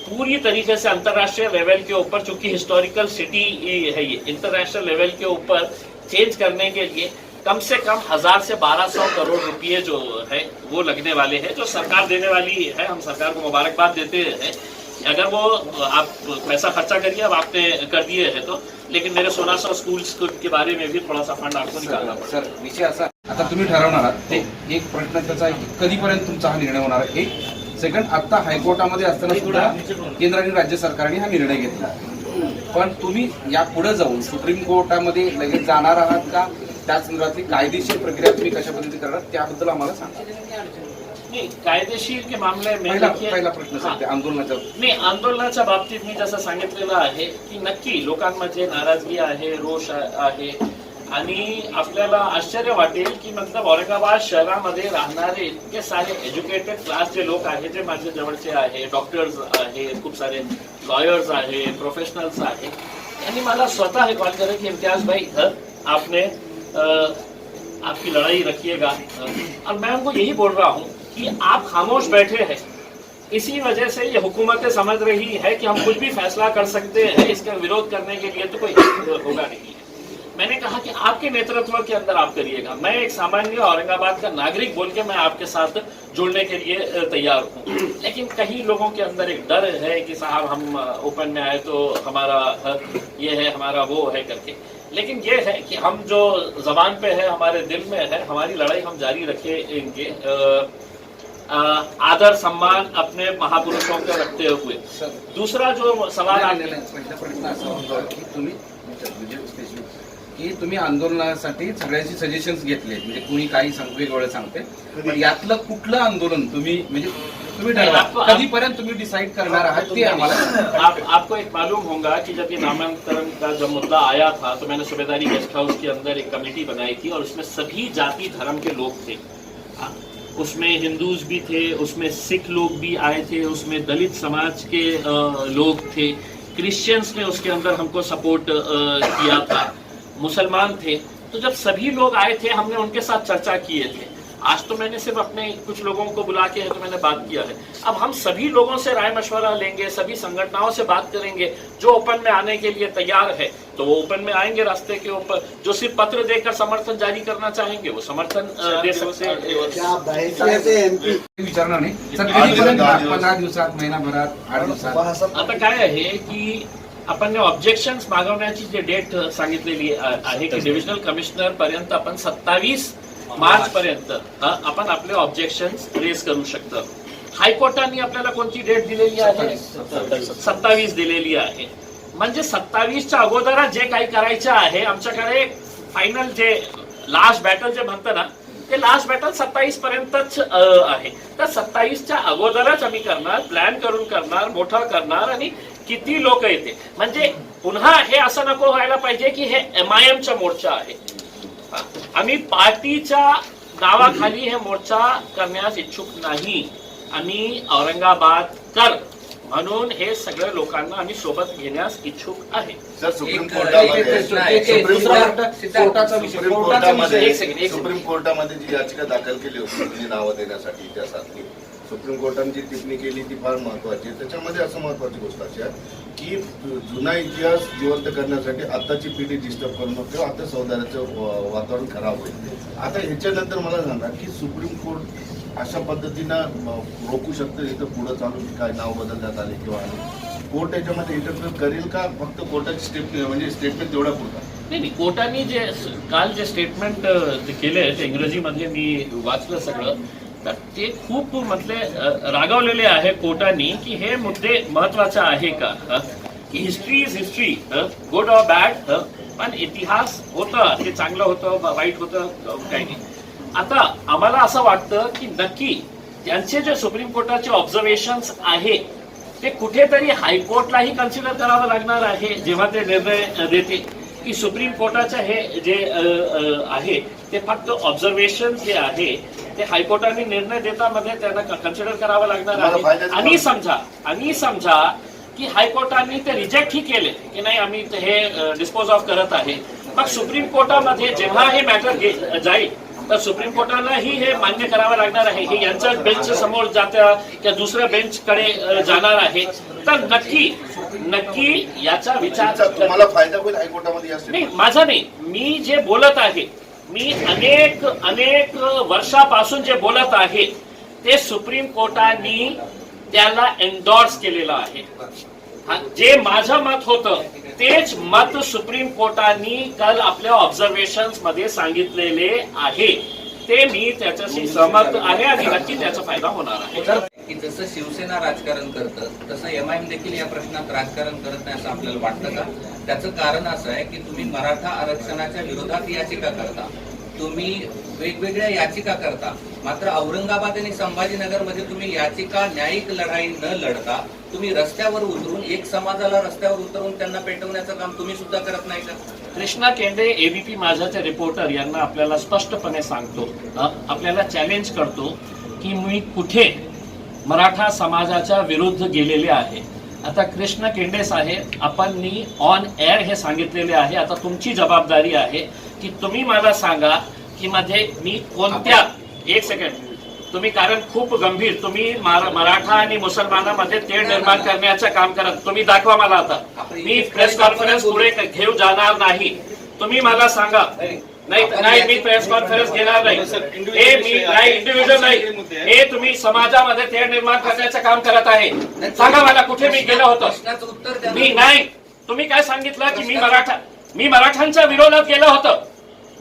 पूरी तरीके से अंतर्राष्ट्रीय लेवल के ऊपर, चूंकि हिस्टोरिकल सिटी है ये, इंटरनेशनल लेवल के ऊपर चेंज करने के लिए कम से कम 1000 से 1200 करोड़ रुपए जो है वो लगने वाले हैं, जो सरकार देने वाली है। हम सरकार को मुबारकबाद देते हैं अगर वो आप पैसा खर्चा करिए, अब आपने कर दिए है तो, लेकिन मेरे 1600 स्कूल्स के बारे में भी थोड़ा सा फंड आपको निकालना पड़ेगा। सर, विषय असा, आता तुम्ही ठरवणार आहात ते एक प्रश्न त्याचा आहे की कधीपर्यंत तुमचा हा निर्णय होणार आहे, एक सेकंड, आता हायकोर्टामध्ये असताना सुद्धा केंद्र आणि राज्य सरकारने हा निर्णय घेतला, पण तुम्ही या पुढे जाऊन सुप्रीम कोर्टामध्ये लगेच जाणार आहात का? त्या संदर्भातली कायदेशीर प्रक्रिया तुम्ही कशा पद्धतीने करणार त्याबद्दल आम्हाला सांगा. नाही, कायदेशीर के मामले में पहिला प्रश्न सध्या आंदोलनाचा. नाही, आंदोलनाच्या बाबतीत मी जसं सांगितलेलं आहे की नक्की लोकांमध्ये नाराजगी आहे, रोष आहे, आणि आपल्याला आश्चर्य वाटेल की मतलब औरंगाबाद शहरामध्ये राहणारे इतके सारे एज्युकेटेड क्लास जे लोक आहेत, जे माझे जवळचे आहे, डॉक्टर्स आहेत, खूप सारे लॉयर्स आहे, प्रोफेशनल्स आहे, यांनी मला स्वतः हे कॉल करे की इम्तियाज भाई आपने आपकी लड़ाई रखिएगा, और मैं उनको यही बोल रहा हूँ कि आप खामोश बैठे हैं, इसी वजह से ये हुकूमतें समझ रही है कि हम कुछ भी फैसला कर सकते हैं, इसका विरोध करने के लिए तो कोई होगा नहीं है। मैंने कहा कि आपके नेतृत्व के अंदर आप करिएगा, मैं एक सामान्य औरंगाबाद का नागरिक बोल के मैं आपके साथ जुड़ने के लिए तैयार हूँ, लेकिन कई लोगों के अंदर एक डर है कि साहब हम ओपन में आए तो हमारा ये है, हमारा वो है करके। लेकिन ये है कि हम जो जबान पे है, हमारे दिल में है, हमारी लड़ाई हम जारी रखेंगे, आदर सम्मान अपने महापुरुषों के रखते हुए। दूसरा जो सवाल की तुम्ही आंदोलनासाठी सगळ्यांची सजेशन्स घेतले, म्हणजे कुणी काही वेगवेगळं सांगते, पण यातलं कुठलं आंदोलन तुम्ही म्हणजे तुम्ही ठरवा, कधीपर्यंत तुम्ही डिसाइड करणार आहात ते आम्हाला. आपको एक मालूम होगा कि जब ये नामांतरण का जब मुद्दा आया था तो मैंने सूबेदारी गेस्ट हाउस के अंदर एक कमेटी बनाई थी, और उसमें सभी जाति धर्म के लोग थे, उसमें हिंदूज भी थे, उसमें सिख लोग भी आए थे, उसमें दलित समाज के लोग थे, क्रिश्चियंस ने उसके अंदर हमको सपोर्ट किया था, मुसलमान थे। तो जब सभी लोग आए थे हमने उनके साथ चर्चा किए थे। आज तो मैंने सिर्फ अपने कुछ लोगों को बुला के है तो मैंने बात किया है, अब हम सभी लोगों से राय मशवरा लेंगे, सभी संगठनों से बात करेंगे, जो ओपन में आने के लिए तैयार है तो वो ओपन में आएंगे रास्ते के ऊपर, जो सिर्फ पत्र देकर समर्थन जारी करना चाहेंगे वो समर्थन दे सकते हैं. विचारणार नाही सर, 15 दिवसात, महिनाभरात, 8 दिवसात आता काय आहे की आपण ऑब्जेक्शन्स मागवण्याची जे डेट सांगितलेली आहे की डिव्हिजनल कमिशनर पर्यंत आपण 27 मार्च पर्यंत आपण आपले ऑब्जेक्शन्स रेज करू शकतो. हायकोर्टाने आपल्याला कोणती डेट दिलेली आहे? 27 दिलेली आहे. म्हणजे 27च्या अगोदर जे काही करायचं आहे, आमच्याकडे फायनल जे लास्ट बॅटल जे म्हणतं ना, ते लास्ट बॅटल 27 पर्यंतच आहे. तर 27च्या अगोदरच आम्ही करणार, प्लॅन करून करणार, मोठा करणार, आणि किती लोक येते. म्हणजे पुन्हा हे असं नको व्हायला पाहिजे की हे MIMचा मोर्चा आहे. आम्ही पार्टीच्या नावाखाली हे मोर्चा करण्यास इच्छुक नाही. आम्ही औरंगाबादकर म्हणून हे सगळ्या लोकांना आम्ही सोबत घेण्यास इच्छुक आहे. सर, सुप्रीम कोर्टामध्ये जी याचिका दाखल केली होती नावं देण्यासाठी त्यासाठी, सुप्रीम कोर्टाने जी टिप्पणी केली ती फार महत्वाची आहे. त्याच्यामध्ये असं महत्वाची गोष्ट अशी आहे की जुना इतिहास जिवंत करण्यासाठी आताची पिढी डिस्टर्ब करू नको किंवा आता सौंदर्याचं वातावरण खराब होईल. आता ह्याच्यानंतर मला सांगा की सुप्रीम कोर्ट अशा पद्धतीनं रोखू शकतं इथं पुढं चालून काय नाव बदलण्यात आले किंवा कोर्ट याच्यामध्ये इंटरफिअर करेल का फक्त कोर्टाची स्टेटमेंट तेवढा पुरता? नाही, कोर्टाने जे काल जे स्टेटमेंट केले ते इंग्रजीमध्ये मी वाचलं सगळं, तर ते खूप म्हटले रागावलेले आहे कोर्टाने की हे मुद्दे महत्वाचे आहे का, की history is history, good or bad, पण इतिहास होतं ते चांगलं होतं वाईट होतं काही नाही. आता आम्हाला असं वाटतं की नक्की त्यांचे जे सुप्रीम कोर्टाचे ऑब्झर्वेशन्स आहे ते कुठेतरी हायकोर्टलाही कन्सिडर करावं लागणार आहे जेव्हा ते निर्णय देते, की सुप्रीम कोर्टाचं हे जे आहे ते फक्त ऑब्झर्वेशन जे आहे ते हायकोर्टाने निर्णय देतामध्ये त्यांना कन्सिडर करावं लागणार आहे. आणि समजा की हायकोर्टाने ते रिजेक्टही केले की नाही आम्ही हे डिस्पोज ऑफ करत आहे, मग सुप्रीम कोर्टामध्ये जेव्हा हे मॅटर जाईल तर सुप्रीम कोर्टालाही हे मान्य करावं लागणार आहे. हे यांच्या बेंच समोर जात्या त्या दुसऱ्या बेंचकडे जाणार आहे, तर नक्की याचा विचार तुम्हाला फायदा होईल हायकोर्टामध्ये? नाही, माझा नाही, मी जे बोलत आहे, मी अनेक वर्षापासून जे बोलत आहे ते सुप्रीम कोर्टाने त्याला एन्डॉर्स केलेलं आहे. जे माझं मत होतं तेच मत सुप्रीम कोर्टाने काल आपल्या ऑब्झर्वेशन्स मध्ये सांगितलेले आहे, ते मी त्याच्याशी सहमत आहे आणि नक्की त्याचा फायदा होणार आहे. की जसं शिवसेना राजकारण करतं तसं एमआयएम देखील या प्रश्नात राजकारण करत नाही असं आपल्याला वाटतं का? त्याचं कारण असं आहे की तुम्ही मराठा आरक्षणाच्या विरोधात याचिका करता, तुम्ही वेगवेगळ्या याचिका करता, मात्र औरंगाबाद आणि संभाजीनगर मध्ये तुम्ही याचिका न्यायिक लढाई न लढता तुम्ही रस्त्यावर उतरून एक समाजाला रस्त्यावर उतरून त्यांना पेटवण्याचं काम तुम्ही सुद्धा करत नाही का? कृष्णा केंद्रे एबीपी माझाचे रिपोर्टर यांना आपल्याला स्पष्टपणे सांगतो, आपल्याला चॅलेंज करतो की मी कुठे मराठा समाजाच्या विरुद्ध गेलेले आहे. आता कृष्ण केंडे साहेब, आपण ऑन एअर हे सांगितलेले आहे. आता तुमची जबाबदारी आहे की तुम्ही मला सांगा की मध्ये मी कोणत्या, एक सेकंड, तुम्ही कारण खूप गंभीर, तुम्ही मराठा आणि मुसलमानामध्ये तेढ निर्माण करण्याचं काम करत, तुम्ही दाखवा मला. आता मी प्रेस कॉन्फरन्स पुढे घेऊ जाणार नाही, तुम्ही मला सांगा. नाही, मी प्रेस कॉन्फरन्स घेणार नाही, हे मी नाही, इंडिव्हिज्युअल नाही, हे तुम्ही समाजामध्ये तेढ निर्माण करण्याचं काम करत आहे. सांगा मला कुठे मी गेलो होतो? मी नाही, तुम्ही काय सांगितलं की मी मराठ्यांच्या विरोधात गेलो होतो?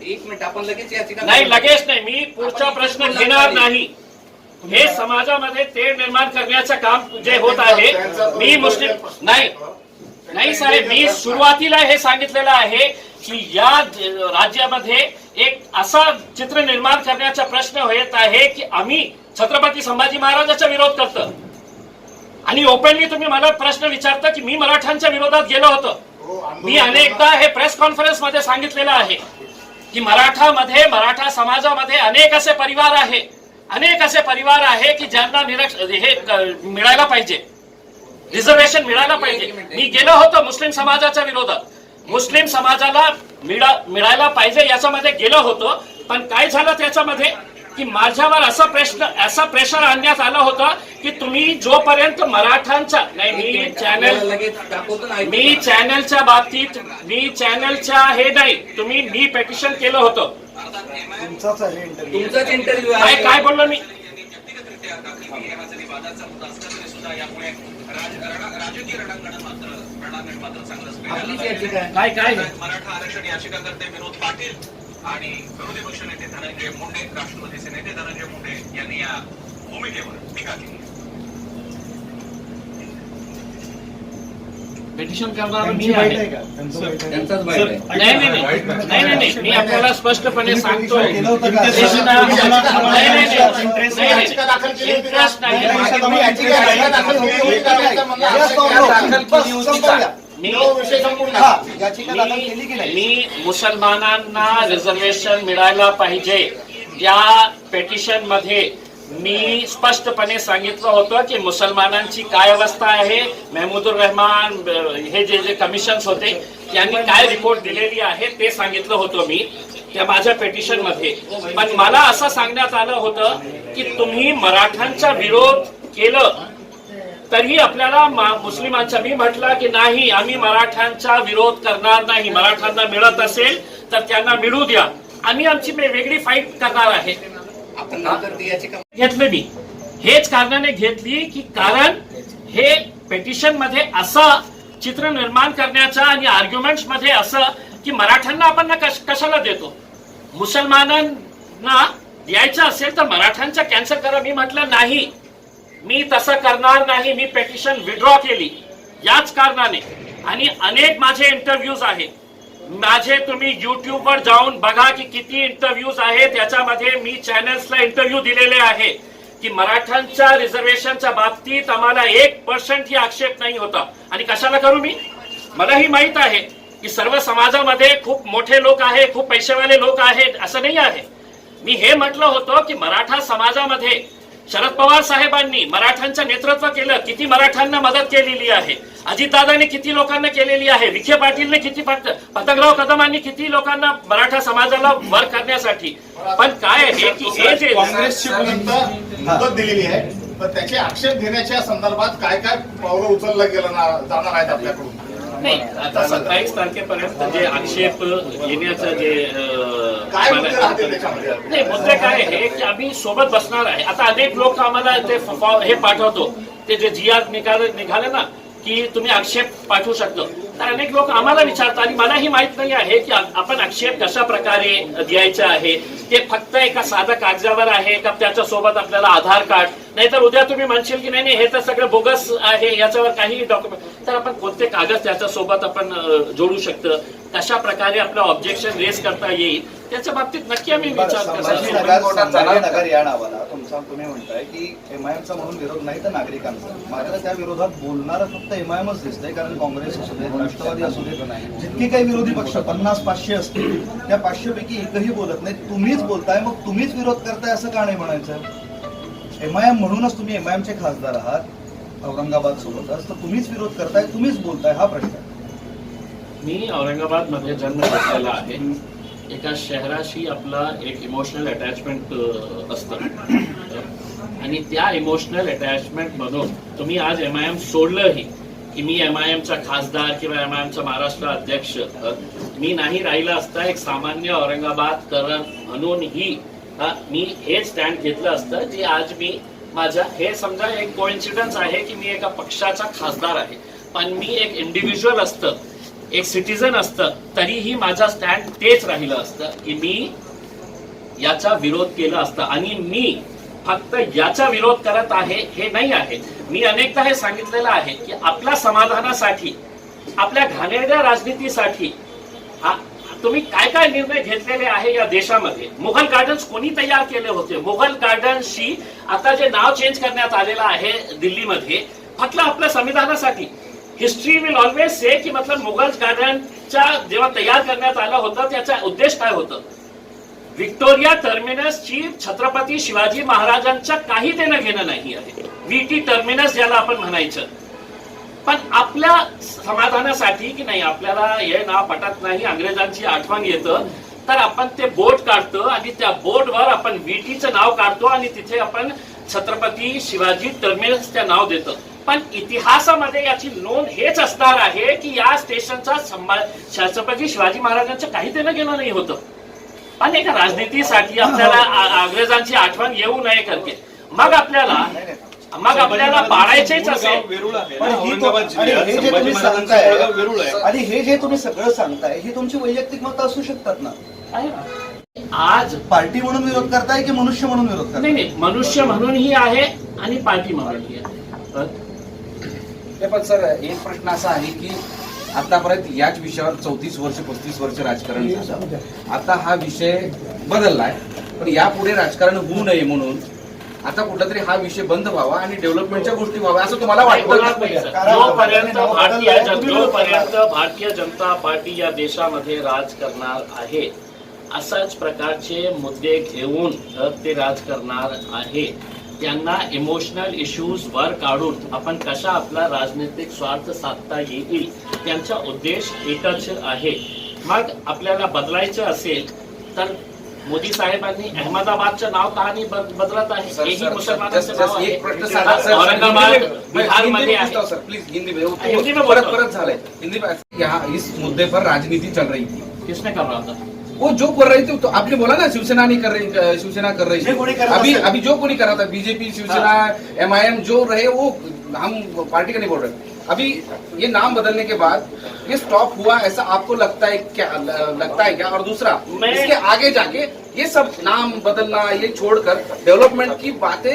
एक मिनिट, आपण लगेच याचिका नाही, लगेच नाही, मी पुढचा प्रश्न घेणार नाही. हे समाजामध्ये तेढ निर्माण करण्याचं काम जे होत आहे, मी मुस्लिम नाही साहेब, मी सुरुवातीला हे सांगितलेलं आहे की या राज्यामध्ये एक असा चित्र निर्माण करण्याचा प्रश्न येत आहे की आम्ही छत्रपती संभाजी महाराजांचा विरोध करतो आणि ओपनली तुम्ही मला प्रश्न विचारता की मी मराठ्यांच्या विरोधात गेलो होतो. मी अनेकदा हे प्रेस कॉन्फरन्स मध्ये सांगितलेलं आहे की मराठा समाजामध्ये अनेक असे परिवार आहे की ज्यांना हे मिळायला पाहिजे, रिझर्वेशन मिळायला पाहिजे. मी गेलो होतो मुस्लिम समाजाच्या विरोधात, मुस्लिम समाजाला मिळायला पाहिजे याच्यामध्ये गेलो होतो. पण काय झालं त्याच्यामध्ये की माझ्यावर असं प्रेशर आणण्यात आलं होतं की तुम्ही जोपर्यंत मराठ्यांच्या नाही, मी चॅनलच्या बाबतीत हे नाही, मी पेटिशन केलं होतं. तुमचाच इंटरव्ह्यू आहे. काय बोललो मी? आपलीच याचिका आहे. काय मराठा आरक्षण याचिकाकर्ते विनोद पाटील आणि विरोधी पक्षनेते धनंजय मुंडे, राष्ट्रवादीचे नेते धनंजय मुंडे यांनी या भूमिकेवर टीका केली. पेटिशन करणार मी आहे. त्यांचाच बाईट आहे. नाही, मी आपल्याला स्पष्टपणे सांगतो, इंटरेस्ट नाही. मी मुसलमानांना रिझर्वेशन मिळायला पाहिजे या पेटिशन मध्ये मी स्पष्टपणे सांगितलं होतं की मुसलमानांची काय अवस्था आहे. महमूदुर रहमान हे जे कमिशन्स होते त्यांनी काय रिपोर्ट दिलेली आहे ते सांगितलं होतं मी त्या माझ्या पेटिशन मध्ये. पण मला असं सांगण्यात आलं होतं की तुम्ही मराठ्यांचा विरोध केलं तरी आपल्याला मुस्लिमांचा, मी म्हटलं की नाही, आम्ही मराठ्यांचा विरोध करणार नाही. मराठ्यांना मिळत असेल तर त्यांना मिळू द्या, आम्ही आमची वेगळी फाईट करणार आहे. आपण नंतर ती याचिका घेतलं मी हेच कारणाने घेतली की कारण हे पेटिशन मध्ये असं चित्र निर्माण करण्याचा आणि आर्ग्युमेंट्स मध्ये असं की मराठ्यांना आपण कशाला देतो, मुसलमानांना द्यायचं असेल तर मराठ्यांचा कॅन्सल करा. मी म्हटलं नाही, मी तसं करणार नाही. मी पेटिशन विड्रॉ केली याच कारणाने. आणि अनेक माझे इंटरव्ह्यूज आहेत, माझे तुम्ही युट्यूबवर जाऊन बघा की किती इंटरव्ह्यूज आहेत. त्याच्यामध्ये मी चॅनल्सला इंटरव्ह्यू दिलेले आहे की मराठ्यांच्या रिझर्वेशनच्या बाबतीत आम्हाला 1% ही आक्षेप नाही होता. आणि कशाला करू मी, मलाही माहित आहे की सर्व समाजामध्ये खूप मोठे लोक आहेत, खूप पैसेवाले लोक आहेत, असं नाही आहे. मी हे म्हटलं होतं की मराठा समाजामध्ये शरद पवार साहेबांनी मराठ्यांचं नेतृत्व केलं, किती मराठ्यांना मदत केलेली आहे. अजितदादांनी किती लोकांना केलेली आहे. विखे पाटीलने किती, पतंगराव कदमांनी किती लोकांना मराठा समाजाला वर करण्यासाठी. पण काय आहे की हे जे काँग्रेसची मुदत दिलेली आहे, तर त्याचे आक्षेप घेण्याच्या संदर्भात काय काय पावलं उचललं जाणार आहेत आपल्याकडून? नाही, आता 27 तारखेपर्यंत जे आक्षेप येण्याचं जे काय मुद्दे राहतील त्याच्यामध्ये? नाही, मुद्दे काय आहे की आम्ही सोबत बसणार आहे. आता अनेक लोक आम्हाला ते हे पाठवतो, ते जे GR निघाले ना की तुम्ही आक्षेप पाठवू शकतो, तर अनेक लोक आम्हाला विचारतात आणि मलाही माहित नाही आहे की आपण आक्षेप कशा प्रकारे द्यायचा आहे. ते फक्त एका साध्या कागदावर आहे का त्याच्या सोबत आपल्याला आधार कार्ड, नाहीतर उद्या तुम्ही म्हणशील की नाही हे तर सगळं बोगस आहे, याच्यावर काही डॉक्युमेंट, तर आपण कोणते कागद त्याच्या सोबत आपण जोडू शकतो, कशा प्रकारे आपलं ऑब्जेक्शन रेस करता येईल, त्याच्या बाबतीत नक्की आम्ही विचार संभाजीनगर या नावाला तुम्ही म्हणताय की MIMचा म्हणून विरोध नाही तर नागरिकांचा, मात्र त्या विरोधात बोलणारं फक्त MIMच दिसतंय. कारण काँग्रेस असू दे, राष्ट्रवादी असू दे, जितके काही विरोधी पक्ष 50-500 असतील त्या 500 पैकी एकही बोलत नाही. तुम्हीच बोलताय, मग तुम्हीच विरोध करताय असं का नाही म्हणायचं? MIM म्हणूनच तुम्ही MIMचे खासदार आहात औरंगाबाद सोबतच, तर तुम्हीच विरोध करताय, तुम्हीच बोलताय, हा प्रश्न आहे. मी औरंगाबाद मध्ये जन्म घेतलेला आहे. एका शहराशी आपला एक इमोशनल अटॅचमेंट असतं आणि त्या इमोशनल अटॅचमेंट मधून तुम्ही आज MIM सोडलंही की मी MIMचा खासदार किंवा MIMचा महाराष्ट्र अध्यक्ष मी नाही राहिला असता, एक सामान्य औरंगाबादकर म्हणूनही मी हे स्टँड घेतलं असतं जे आज मी माझ्या, हे समजा एक कोइन्सिडन्स आहे की मी एका पक्षाचा खासदार आहे, पण मी एक इंडिव्हिज्युअल असतं, एक सिटीजन असतं, तरीही माझा स्टँड तेच राहिलं असतं की मी याचा विरोध केला असता. आणि मी फक्त याचा विरोध करत आहे हे नाही आहे. मी अनेकदा हे सांगितलेलं आहे की आपल्या समाधानासाठी, आपल्या घाणेरड्या राजनीतीसाठी तुम्ही काय काय निर्णय घेतलेले आहे या देशामध्ये. मुघल गार्डन्स कोणी तयार केले होते? मुघल गार्डन्सची आता जे नाव चेंज करण्यात आलेलं आहे दिल्लीमध्ये, फक्त आपल्या संविधानासाठी. हिस्ट्री विल ऑलवेज से की मतलब मुघल गार्डनच्या जेव्हा तयार करण्यात आलं होतं त्याचा उद्देश काय होतं? व्हिक्टोरिया टर्मिनसची छत्रपती शिवाजी महाराजांच्या काही देणं घेणं नाही आहे. VT टर्मिनस ज्याला आपण म्हणायचं, पण आपल्या समाधानासाठी की नाही आपल्याला हे नाव पटत नाही, अंग्रेजांची आठवण येतं, तर आपण ते बोर्ड काढतो आणि त्या बोर्डवर आपण VTचं नाव काढतो आणि तिथे आपण छत्रपती शिवाजी टर्मिनसचं नाव देतो. पण इतिहासामध्ये याची नोंद हेच असणार आहे की या स्टेशनचा छत्रपती शिवाजी महाराजांचं काही देणं घेणं नाही होतं. पण एका राजनीतीसाठी आपल्याला अंग्रेजांची आठवण येऊ नये करते मग आपल्याला पाळायचेच असेल. आणि हे जे तुम्ही सगळं सांगताय ही तुमची वैयक्तिक मतं असू शकतात ना. आज पार्टी म्हणून विरोध करताय की मनुष्य म्हणून विरोध करताय? नाही, मनुष्य म्हणूनही आहे आणि पार्टी म्हणूनही आहे. पण सर एक प्रश्न असा आहे की आतापर्यंत याच विषयावर 34 वर्ष 35 वर्ष राजकारण झालं. आता हा विषय बदललाय, पण यापुढे राजकारण होऊ नये म्हणून आता कुठेतरी हा विषय बंद व्हावा आणि डेव्हलपमेंटच्या गोष्टी व्हाव्या असं तुम्हाला वाटतं? जोपर्यंत भारतीय जनता पार्टी या देशामध्ये राज करणार आहे, अशाच प्रकारचे मुद्दे घेऊन ते राज करणार आहे. त्यांना इमोशनल इश्यूज वर काढून आपण कशा आपला राजनैतिक स्वार्थ साधता येईल, त्यांचा उद्देश एकच आहे. मग आपल्याला बदलायचं असेल तर मोदी साहेबांनी अहमदाबादचं नाव कहाणी बदलत आहे सर, हेही सर, मुसलमानांचं नाव आहे. एक प्रश्न सांगा सर, औरंगाबाद हिंदी में- बिहारमध्ये आहे. पूछता हूं, सर प्लीज हिंदी में हिंदी में परत बोलता हूं. परत झालंय हिंदी में. यहाँ इस मुद्दे पर राजनीति चल रही थी, किसने कर रहा था? वो जो कर रही थी तो आपने बोला ना शिवसेना नहीं कर रही, शिवसेना कर रही जे कोणी थी. करत अभी असेल. अभी जो कोणी कर रहा था बीजेपी शिवसेना MIM जो रहे वो हम पार्टी का नहीं बोल रहे. अभी ये नाम बदलने के बाद ये स्टॉप हुआ ऐसा आपको लगता है क्या? और दूसरा मैं- इसके आगे जाके ये सब नाम बदलना ये छोड़कर डेवलपमेंट की बातें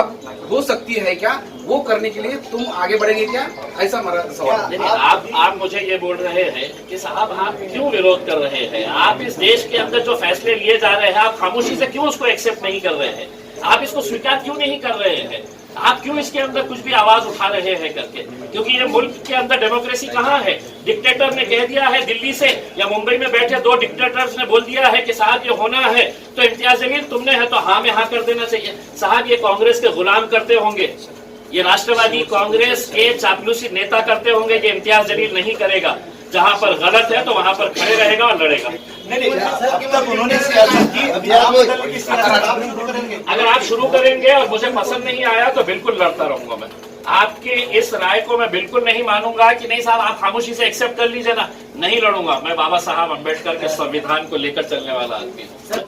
अब हो सकती है क्या? वो करने के लिए तुम आगे बढ़ेंगे क्या? ऐसा हमारा सवाल है. नहीं, आप मुझे ये बोल रहे हैं कि साहब आप क्यों विरोध कर रहे हैं? आप इस देश के अंदर जो फैसले लिए जा रहे हैं आप खामोशी से क्यों उसको एक्सेप्ट नहीं कर रहे हैं? आप इसको स्वीकार क्यों नहीं कर रहे हैं? आप क्यों इसके अंदर कुछ भी आवाज उठा रहे हैं करके? क्योंकि ये मुल्क के अंदर डेमोक्रेसी कहाँ है? डिक्टेटर ने कह दिया है दिल्ली से या मुंबई में बैठे 2 डिक्टेटर्स ने बोल दिया है कि साहब ये होना है तो इम्तियाज जलील तुमने है तो हाँ में हाँ कर देना चाहिए. साहब ये कांग्रेस के गुलाम करते होंगे, ये राष्ट्रवादी कांग्रेस के चापलूसी नेता करते होंगे, ये इम्तियाज जलील नहीं करेगा. जहां पर गलत है तो वहां पर खड़े रहेगा और लड़ेगा. नहीं सर, अब तक उन्होंने सियासत की, अब आप बदलने की सियासत आप शुरू करेंगे. अगर आप शुरू करेंगे और मुझे पसंद नहीं आया तो बिल्कुल लड़ता रहूंगा मैं. आपके इस राय को मैं बिल्कुल नहीं मानूंगा कि नहीं साहब आप खामोशी से एक्सेप्ट कर लीजिए ना. नहीं लड़ूंगा. मैं बाबा साहब अम्बेडकर के संविधान को लेकर चलने वाला आदमी हूं.